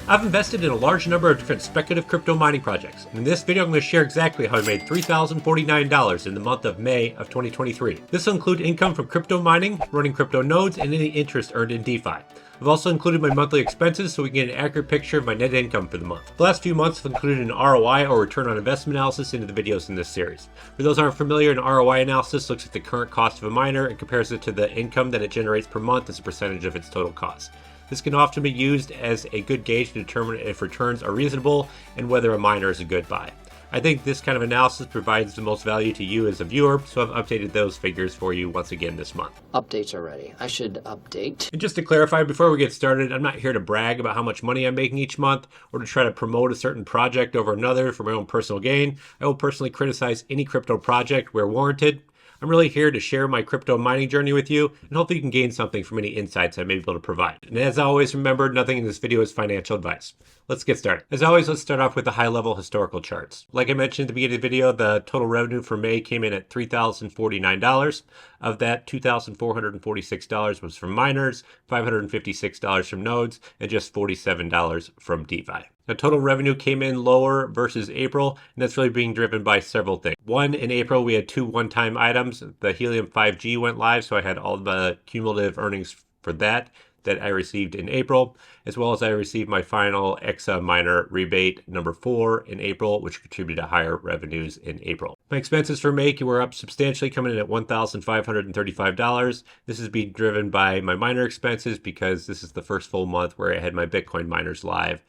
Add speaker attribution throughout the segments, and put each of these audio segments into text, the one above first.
Speaker 1: I've invested in a large number of different speculative crypto mining projects, and in this video I'm going to share exactly how I made $3,049 in the month of May of 2023. This will include income from crypto mining, running crypto nodes, and any interest earned in DeFi. I've also included my monthly expenses so we can get an accurate picture of my net income for the month. The last few months have included an ROI or return on investment analysis into the videos in this series. For those who aren't familiar, an ROI analysis looks at the current cost of a miner and compares it to the income that it generates per month as a percentage of its total cost. This can often be used as a good gauge to determine if returns are reasonable and whether a miner is a good buy. I think this kind of analysis provides the most value to you as a viewer, so I've updated those figures for you once again this month.
Speaker 2: Updates are ready. I should update.
Speaker 1: And just to clarify, before we get started, I'm not here to brag about how much money I'm making each month or to try to promote a certain project over another for my own personal gain. I will personally criticize any crypto project where warranted. I'm really here to share my crypto mining journey with you, and hopefully you can gain something from any insights I may be able to provide. And as always, remember, nothing in this video is financial advice. Let's get started. As always, let's start off with the high-level historical charts. Like I mentioned at the beginning of the video, the total revenue for May came in at $3,049. Of that, $2,446 was from miners, $556 from nodes, and just $47 from DeFi. Now, total revenue came in lower versus April, and that's really being driven by several things. One, in April, we had two one-time items. The Helium 5G went live, so I had all the cumulative earnings for that I received in April, as well as I received my final EXA miner rebate number 4 in April, which contributed to higher revenues in April. My expenses for May were up substantially, coming in at $1,535. This is being driven by my miner expenses because this is the first full month where I had my Bitcoin miners live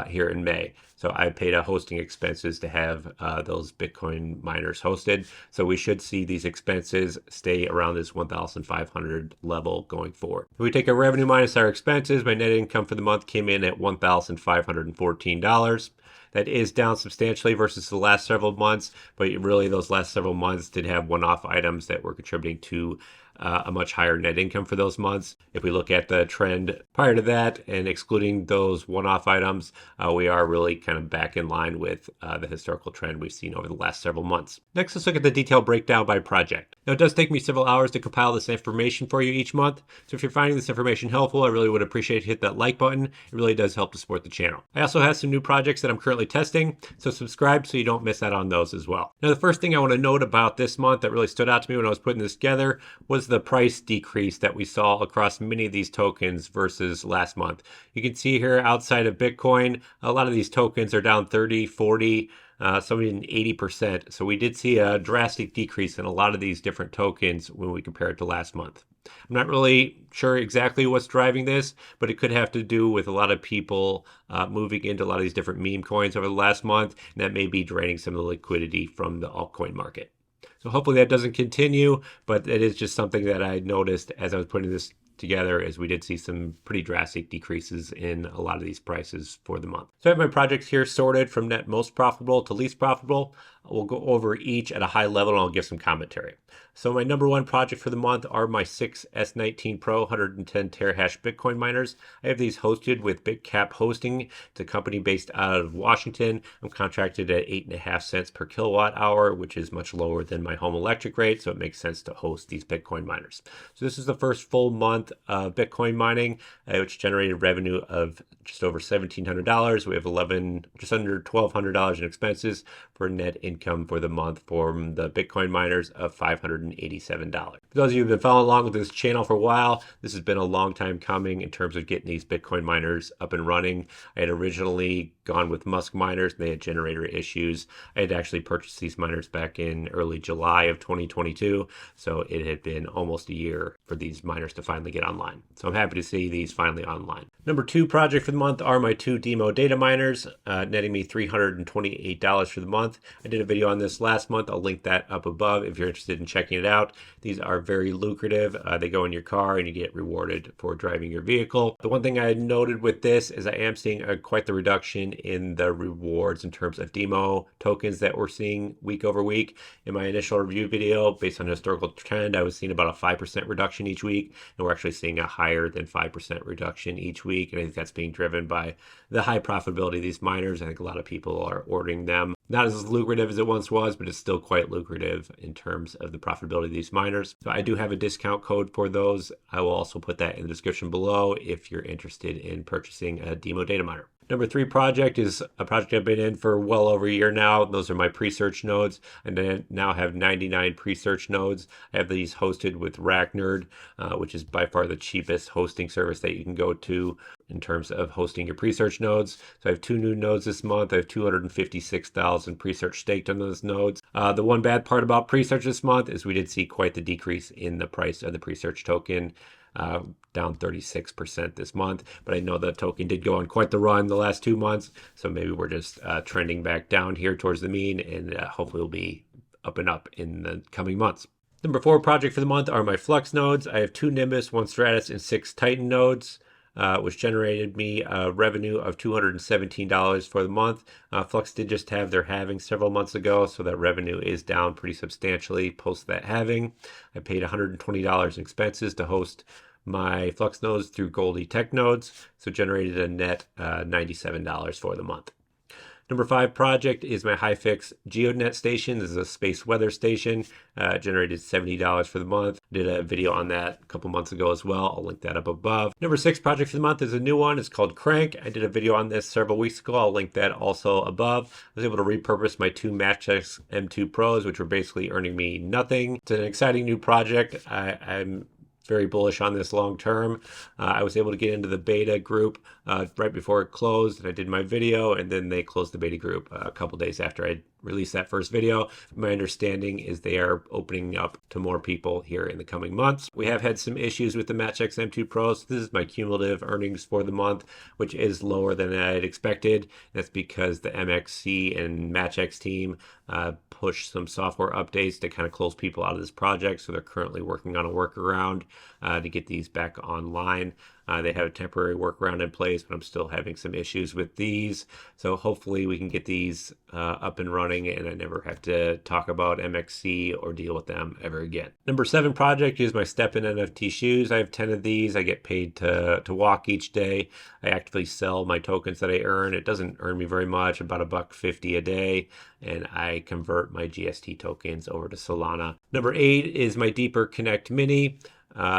Speaker 1: here in May. So I paid hosting expenses to have those Bitcoin miners hosted. So we should see these expenses stay around this 1,500 level going forward. If we take our revenue minus our expenses, my net income for the month came in at $1,514. That is down substantially versus the last several months, but really those last several months did have one-off items that were contributing to a much higher net income for those months. If we look at the trend prior to that and excluding those one-off items, we are really kind of back in line with the historical trend we've seen over the last several months. Next, let's look at the detailed breakdown by project. Now, it does take me several hours to compile this information for you each month, so if you're finding this information helpful, I really would appreciate it. Hit that like button. It really does help to support the channel. I also have some new projects that I'm currently testing, so subscribe so you don't miss out on those as well. Now, the first thing I want to note about this month that really stood out to me when I was putting this together was the price decrease that we saw across many of these tokens versus last month. You can see here outside of Bitcoin, a lot of these tokens are down 30, 40, some even 80%. So we did see a drastic decrease in a lot of these different tokens when we compare it to last month. I'm not really sure exactly what's driving this, but it could have to do with a lot of people moving into a lot of these different meme coins over the last month, and that may be draining some of the liquidity from the altcoin market. So hopefully that doesn't continue, but it is just something that I noticed as I was putting this together, as we did see some pretty drastic decreases in a lot of these prices for the month. So I have my projects here sorted from net most profitable to least profitable. We'll go over each at a high level and I'll give some commentary. So my number one project for the month are my 6 S19 Pro 110 terahash Bitcoin miners. I have these hosted with BitCap Hosting. It's a company based out of Washington. I'm contracted at 8.5 cents per kilowatt hour, which is much lower than my home electric rate, so it makes sense to host these Bitcoin miners. So this is the first full month of Bitcoin mining, which generated revenue of just over $1,700. We have just under $1,200 in expenses for net income for the month from the Bitcoin miners of $587. For those of you who've been following along with this channel for a while, this has been a long time coming in terms of getting these Bitcoin miners up and running. I had originally gone with Musk miners, and they had generator issues. I had actually purchased these miners back in early July of 2022, so it had been almost a year for these miners to finally get online. So I'm happy to see these finally online. Number two project for the month are my two Demo data miners, netting me $328 for the month. I did a video on this last month. I'll link that up above if you're interested in checking it out. These are very lucrative. They go in your car and you get rewarded for driving your vehicle. The one thing I noted with this is I am seeing quite the reduction in the rewards in terms of Demo tokens that we're seeing week over week. In my initial review video, based on historical trend, I was seeing about a 5% reduction each week, and we're actually seeing a higher than 5% reduction each week. And I think that's being driven by the high profitability of these miners. I think a lot of people are ordering them. Not as lucrative as it once was, but it's still quite lucrative in terms of the profitability of these miners. So I do have a discount code for those. I will also put that in the description below if you're interested in purchasing a Demo data miner. Number 3 project is a project I've been in for well over a year now. Those are my pre-search nodes, and I now have 99 pre-search nodes. I have these hosted with RackNerd, which is by far the cheapest hosting service that you can go to in terms of hosting your pre-search nodes. So I have 2 new nodes this month. I have 256,000 pre-search staked on those nodes. The one bad part about pre-search this month is we did see quite the decrease in the price of the pre-search token. Down 36% this month, but I know the token did go on quite the run the last 2 months, so maybe we're just trending back down here towards the mean, and hopefully we'll be up and up in the coming months. Number 4 project for the month are my FLUX nodes. I have 2 Nimbus, 1 Stratus, and 6 Titan nodes, which generated me a revenue of $217 for the month. FLUX did just have their halving several months ago, so that revenue is down pretty substantially post that halving. I paid $120 in expenses to host my FLUX nodes through Goldie Tech nodes, so generated a net $97 for the month. Number 5 project is my HiFix GeoNet station. This is a space weather station. Generated $70 for the month. Did a video on that a couple months ago as well. I'll link that up above. Number 6 project for the month is a new one. It's called Crank. I did a video on this several weeks ago. I'll link that also above. I was able to repurpose my 2 MatchX M2 Pros, which were basically earning me nothing. It's an exciting new project. I'm very bullish on this long term. I was able to get into the beta group right before it closed, and I did my video, and then they closed the beta group a couple days after I released that first video. My understanding is they are opening up to more people here in the coming months. We have had some issues with the MatchX M2 Pro, so this is my cumulative earnings for the month, which is lower than I had expected. That's because the MXC and MatchX team pushed some software updates to kind of close people out of this project, so they're currently working on a workaround to get these back online. They have a temporary workaround in place, but I'm still having some issues with these. So hopefully we can get these up and running, and I never have to talk about MXC or deal with them ever again. Number 7 project is my Step-In NFT shoes. I have 10 of these. I get paid to walk each day. I actively sell my tokens that I earn. It doesn't earn me very much, about $1.50 a day, and I convert my GST tokens over to Solana. Number 8 is my Deeper Connect Mini.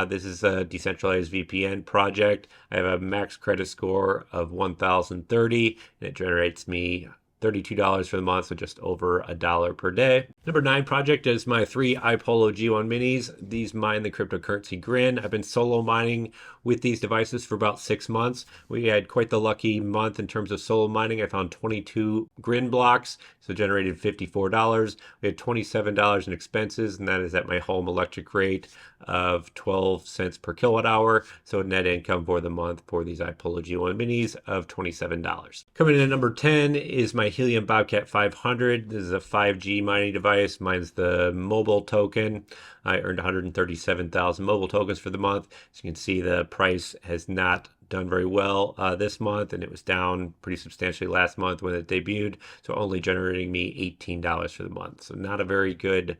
Speaker 1: This is a decentralized VPN project. I have a max credit score of 1,030, and it generates me $32 for the month, so just over $1 per day. Number 9 project is my 3 iPolo G1 minis. These mine the cryptocurrency Grin. I've been solo mining with these devices for about 6 months. We had quite the lucky month in terms of solo mining. I found 22 Grin blocks, so generated $54. We had $27 in expenses, and that is at my home electric rate of 12 cents per kilowatt hour. So net income for the month for these iPolo G1 minis of $27. Coming in at number 10 is my Helium Bobcat 500. This is a 5G mining device. Mine's the mobile token. I earned 137,000 mobile tokens for the month. As you can see, the price has not done very well this month, and it was down pretty substantially last month when it debuted, so only generating me $18 for the month. So not a very good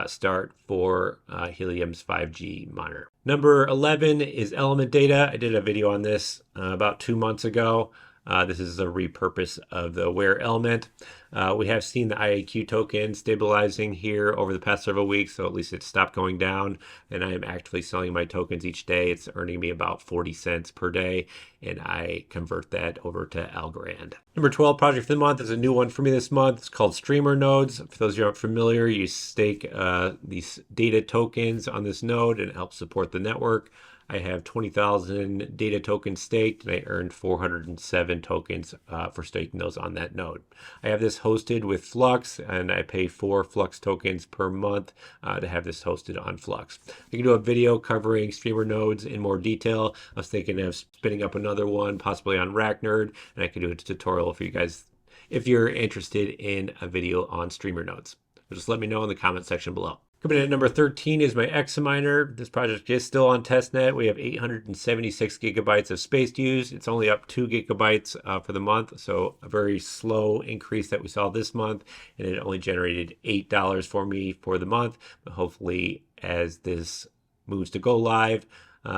Speaker 1: start for Helium's 5G miner. Number 11 is Element Data. I did a video on this about 2 months ago. This is a repurpose of the Aware element. We have seen the IAQ token stabilizing here over the past several weeks, so at least it stopped going down, and I am actively selling my tokens each day. It's earning me about 40 cents per day, and I convert that over to Algorand. Number 12 project for the month is a new one for me this month. It's called Streamer Nodes. For those of you who aren't familiar, you stake these data tokens on this node, and it helps support the network. I have 20,000 data tokens staked, and I earned 407 tokens for staking those on that node. I have this hosted with FLUX, and I pay 4 FLUX tokens per month to have this hosted on FLUX. I can do a video covering streamer nodes in more detail. I was thinking of spinning up another one, possibly on RackNerd, and I could do a tutorial for you guys if you're interested in a video on streamer nodes. Just let me know in the comment section below. Coming in at number 13 is my Examiner. This project is still on testnet. We have 876 gigabytes of space used. It's only up 2 gigabytes for the month, so a very slow increase that we saw this month, and it only generated $8 for me for the month. But hopefully, as this moves to go live,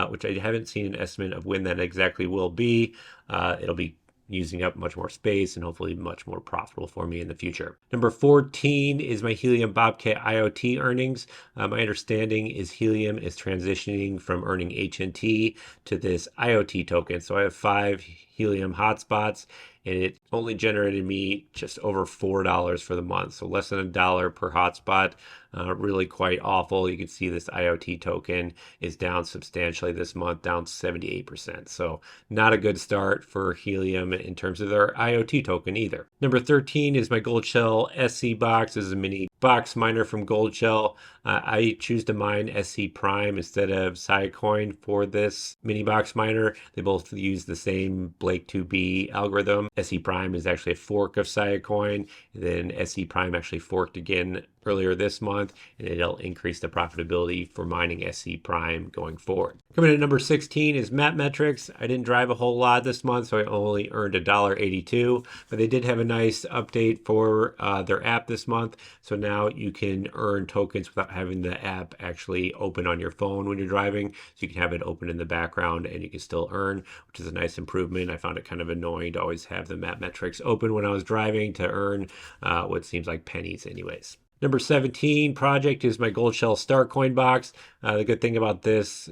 Speaker 1: which I haven't seen an estimate of when that exactly will be, it'll be using up much more space and hopefully much more profitable for me in the future. Number 14 is my Helium Bobcat IoT earnings. My understanding is Helium is transitioning from earning HNT to this IoT token. So I have 5 Helium hotspots, and it only generated me just over $4 for the month, so less than $1 per hotspot. Really quite awful. You can see this IoT token is down substantially this month, down 78%. So not a good start for Helium in terms of their IoT token either. Number 13 is my Gold Shell SC box. This is a mini box miner from Gold Shell. I choose to mine SC Prime instead of Siacoin for this mini box miner. They both use the same Blake2B algorithm. SC Prime is actually a fork of Siacoin, and then SC Prime actually forked again earlier this month, and it'll increase the profitability for mining SC Prime going forward. Coming in at number 16 is Map Metrics. I didn't drive a whole lot this month, so I only earned $1.82, but they did have a nice update for their app this month. So now you can earn tokens without having the app actually open on your phone when you're driving. So you can have it open in the background and you can still earn, which is a nice improvement. I found it kind of annoying to always have the Map Metrics open when I was driving to earn what seems like pennies anyways. Number 17 project is my Gold Shell Starcoin box. The good thing about this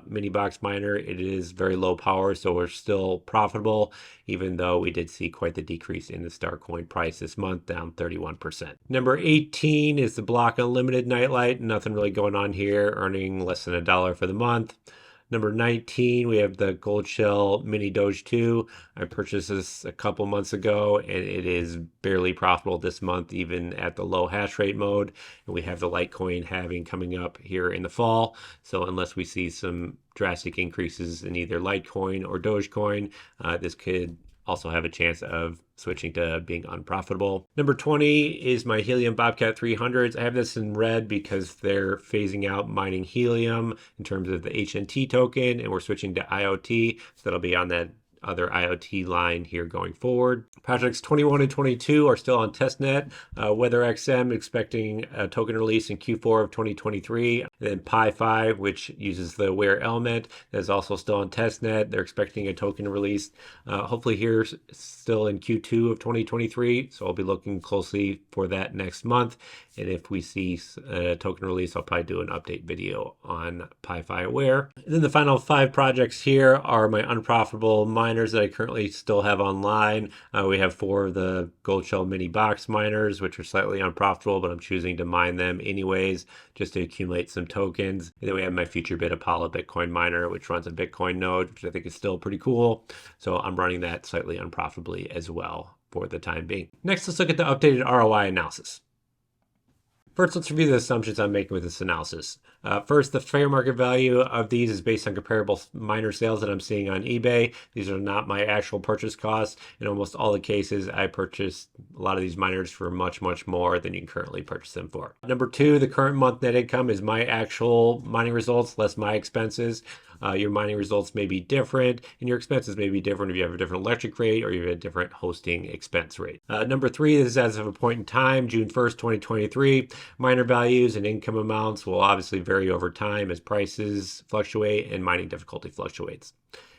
Speaker 1: mini box miner, it is very low power, so we're still profitable, even though we did see quite the decrease in the Starcoin price this month, down 31%. Number 18 is the Block Unlimited Nightlight. Nothing really going on here, earning less than $1 for the month. Number 19, we have the Gold Shell Mini Doge 2. I purchased this a couple months ago, and it is barely profitable this month, even at the low hash rate mode. And we have the Litecoin halving coming up here in the fall. So unless we see some drastic increases in either Litecoin or Dogecoin, this could also have a chance of switching to being unprofitable. Number 20 is my Helium Bobcat 300s. I have this in red because they're phasing out mining Helium in terms of the HNT token, and we're switching to IoT, so that'll be on that other IoT line here going forward. Projects 21 and 22 are still on testnet. WeatherXM expecting a token release in Q4 of 2023. And then Pi5, which uses the Wear element, that is also still on testnet. They're expecting a token release hopefully here still in Q2 of 2023. So I'll be looking closely for that next month. And if we see a token release, I'll probably do an update video on Pi5 Wear. And then the final 5 projects here are my unprofitable miners that I currently still have online. We have 4 of the Gold Shell mini box miners, which are slightly unprofitable, but I'm choosing to mine them anyways, just to accumulate some tokens. And then we have my FutureBit Apollo Bitcoin miner, which runs a Bitcoin node, which I think is still pretty cool. So I'm running that slightly unprofitably as well for the time being. Next, let's look at the updated ROI analysis. First, let's review the assumptions I'm making with this analysis. First, the fair market value of these is based on comparable miner sales that I'm seeing on eBay. These are not my actual purchase costs. In almost all the cases, I purchased a lot of these miners for much, much more than you can currently purchase them for. Number 2, the current month net income is my actual mining results, less my expenses. Your mining results may be different, and your expenses may be different if you have a different electric rate or you have a different hosting expense rate. Number 3, this is as of a point in time, June 1st, 2023. Miner values and income amounts will obviously vary over time as prices fluctuate and mining difficulty fluctuates.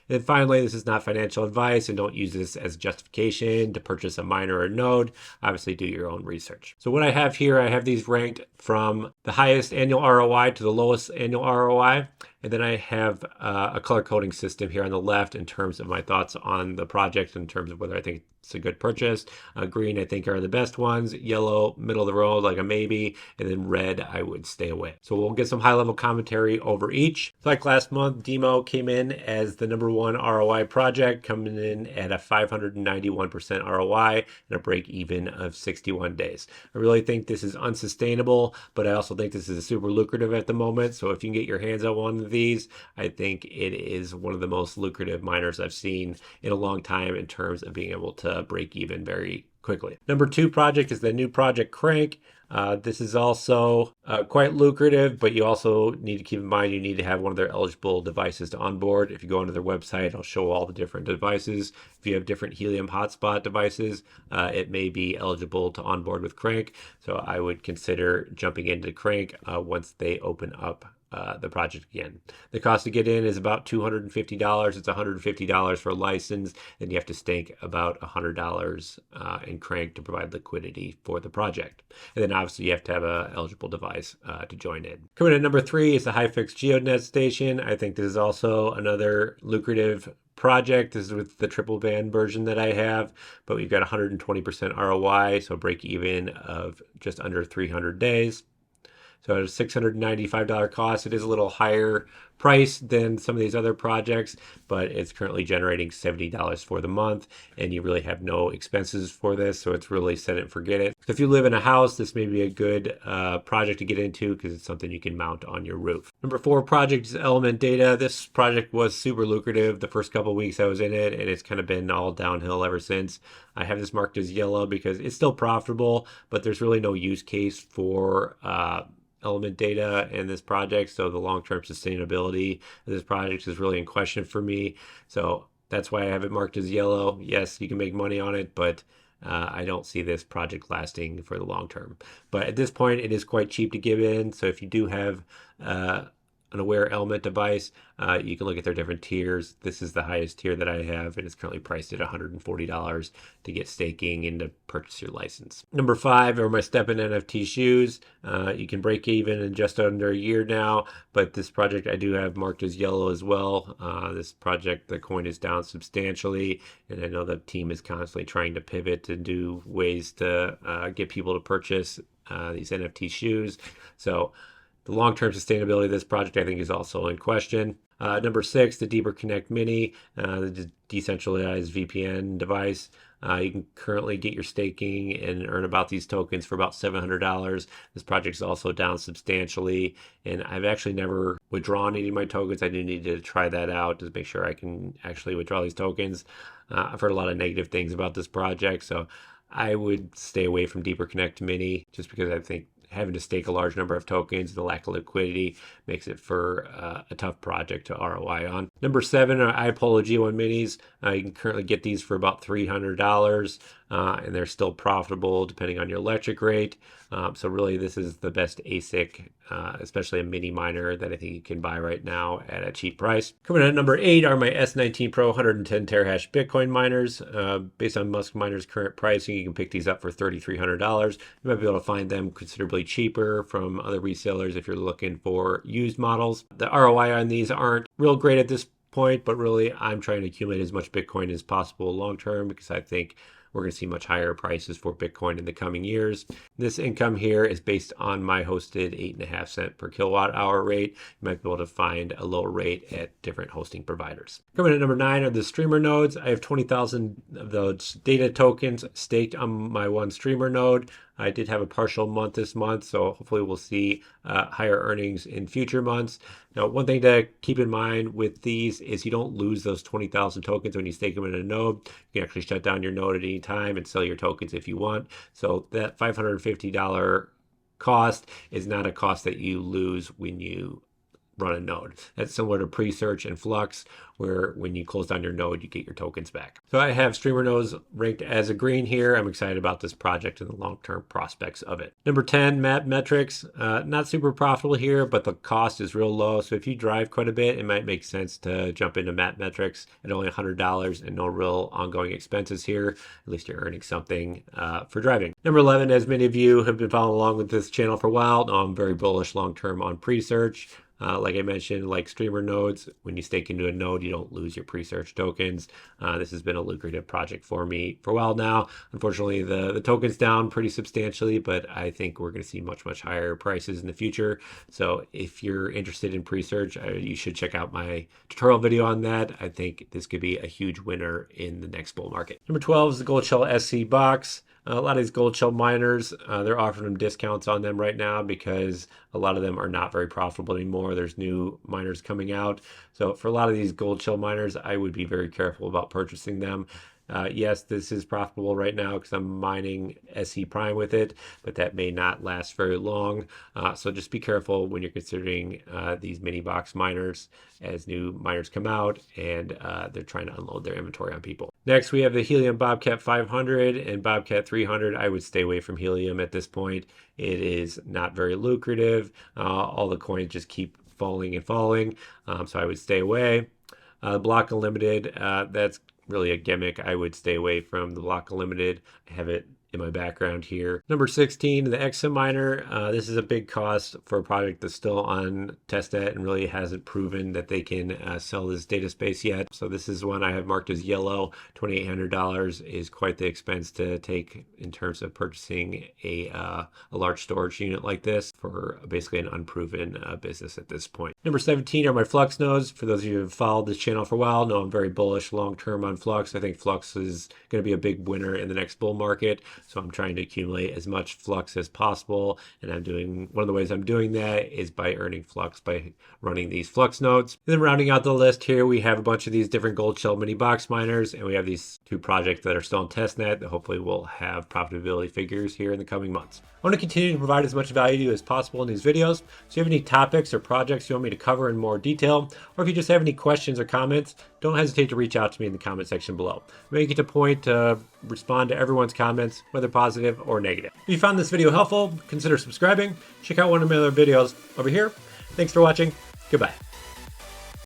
Speaker 1: And then finally, this is not financial advice, and don't use this as justification to purchase a miner or node. Obviously, do your own research. So what I have here, I have these ranked from the highest annual ROI to the lowest annual ROI. And then I have a color coding system here on the left in terms of my thoughts on the project, in terms of whether I think it's a good purchase. Green, I think, are the best ones. Yellow, middle of the road, like a maybe. And then red, I would stay away. So we'll get some high-level commentary over each. Like last month, Demo came in as the number 1 ROI project, coming in at a 591% ROI and a break even of 61 days. I really think this is unsustainable, but I also think this is super lucrative at the moment. So if you can get your hands on one of these, I think it is one of the most lucrative miners I've seen in a long time in terms of being able to break even very quickly. Number 2 project is the new project Crank. This is also quite lucrative, but you also need to keep in mind you need to have one of their eligible devices to onboard. If you go onto their website, I'll show all the different devices. If you have different Helium hotspot devices, it may be eligible to onboard with Crank. So I would consider jumping into Crank once they open up the project again. The cost to get in is about $250. It's $150 for a license, and you have to stake about $100 in crank to provide liquidity for the project. And then obviously you have to have an eligible device to join in. Coming at number 3 is the HiFix GeoNet station. I think this is also another lucrative project. This is with the triple band version that I have, but we've got 120% ROI, so break even of just under 300 days. So at a $695 cost, it is a little higher price than some of these other projects, but it's currently generating $70 for the month, and you really have no expenses for this, so it's really set it and forget it. So if you live in a house, this may be a good project to get into because it's something you can mount on your roof. Number 4 project is Element Data. This project was super lucrative the first couple of weeks I was in it, and it's kind of been all downhill ever since. I have this marked as yellow because it's still profitable, but there's really no use case for Element Data in this project, so the long-term sustainability of this project is really in question for me. So that's why I have it marked as yellow. Yes, you can make money on it, but I don't see this project lasting for the long term. But at this point, it is quite cheap to give in. So if you do have an Aware Element device, you can look at their different tiers. This is the highest tier that I have, and it's currently priced at $140 to get staking and to purchase your license. Number 5 are my Step-In NFT shoes. You can break even in just under a year now, but this project I do have marked as yellow as well. This project, the coin is down substantially, and I know the team is constantly trying to pivot to do ways to get people to purchase these NFT shoes. So the long-term sustainability of this project, I think, is also in question. Number 6, the Deeper Connect Mini, the decentralized VPN device. You can currently get your staking and earn about these tokens for about $700. This project is also down substantially, and I've actually never withdrawn any of my tokens. I do need to try that out to make sure I can actually withdraw these tokens. I've heard a lot of negative things about this project, so I would stay away from Deeper Connect Mini just because I think having to stake a large number of tokens, the lack of liquidity makes it for a tough project to ROI on. Number 7 are iPolo G1 Minis. You can currently get these for about $300, and they're still profitable depending on your electric rate. So really this is the best ASIC, especially a mini miner, that I think you can buy right now at a cheap price. Coming in at number 8 are my S19 Pro 110 terahash Bitcoin miners. Based on Musk Miner's current pricing, you can pick these up for $3,300. You might be able to find them considerably cheaper from other resellers if you're looking for used models. The ROI on these aren't real great at this point, but really I'm trying to accumulate as much Bitcoin as possible long term because I think we're going to see much higher prices for Bitcoin in the coming years. This income here is based on my hosted 8.5 cent per kilowatt hour rate. You might be able to find a lower rate at different hosting providers. Coming at number 9 are the streamer nodes. I have 20,000 of those data tokens staked on my one streamer node. I did have a partial month this month, so hopefully we'll see higher earnings in future months. Now, one thing to keep in mind with these is you don't lose those 20,000 tokens when you stake them in a node. You can actually shut down your node at any time and sell your tokens if you want. So that $550 cost is not a cost that you lose when you run a node. That's similar to pre-search and FLUX, where when you close down your node, you get your tokens back. So I have streamer nodes ranked as a green here. I'm excited about this project and the long-term prospects of it. Number 10, map metrics. Not super profitable here, but the cost is real low. So if you drive quite a bit, it might make sense to jump into map metrics at only $100 and no real ongoing expenses here. At least you're earning something for driving. Number 11, as many of you have been following along with this channel for a while, I'm very bullish long-term on pre-search. Like I mentioned, like streamer nodes, when you stake into a node, you don't lose your pre-search tokens. This has been a lucrative project for me for a while now. Unfortunately, the token's down pretty substantially, but I think we're going to see much, much higher prices in the future. So if you're interested in pre-search, you should check out my tutorial video on that. I think this could be a huge winner in the next bull market. Number 12 is the Gold Shell SC box. A lot of these gold shell miners, they're offering them discounts on them right now because a lot of them are not very profitable anymore. There's new miners coming out. So for a lot of these gold shell miners, I would be very careful about purchasing them. Yes, this is profitable right now because I'm mining SC Prime with it, but that may not last very long. So just be careful when you're considering these mini box miners as new miners come out and they're trying to unload their inventory on people. Next, we have the Helium Bobcat 500 and Bobcat 300. I would stay away from Helium at this point. It is not very lucrative. All the coins just keep falling and falling. So I would stay away. Block Unlimited, that's really a gimmick. I would stay away from the Block Unlimited. I have it in my background here. Number 16, the XM miner. This is a big cost for a project that's still on testnet and really hasn't proven that they can sell this data space yet. So this is one I have marked as yellow. $2,800 is quite the expense to take in terms of purchasing a large storage unit like this for basically an unproven business at this point. Number 17 are my Flux nodes. For those of you who have followed this channel for a while, know I'm very bullish long-term on Flux. I think Flux is going to be a big winner in the next bull market. So I'm trying to accumulate as much Flux as possible. And one of the ways I'm doing that is by earning Flux by running these Flux nodes. And then rounding out the list here, we have a bunch of these different gold shell mini box miners. And we have these 2 projects that are still on testnet that hopefully will have profitability figures here in the coming months. I want to continue to provide as much value to you as possible in these videos. So if you have any topics or projects you want me to cover in more detail, or if you just have any questions or comments, don't hesitate to reach out to me in the comment section below. Make it a point to respond to everyone's comments, whether positive or negative. If you found this video helpful, consider subscribing. Check out one of my other videos over here. Thanks for watching. Goodbye.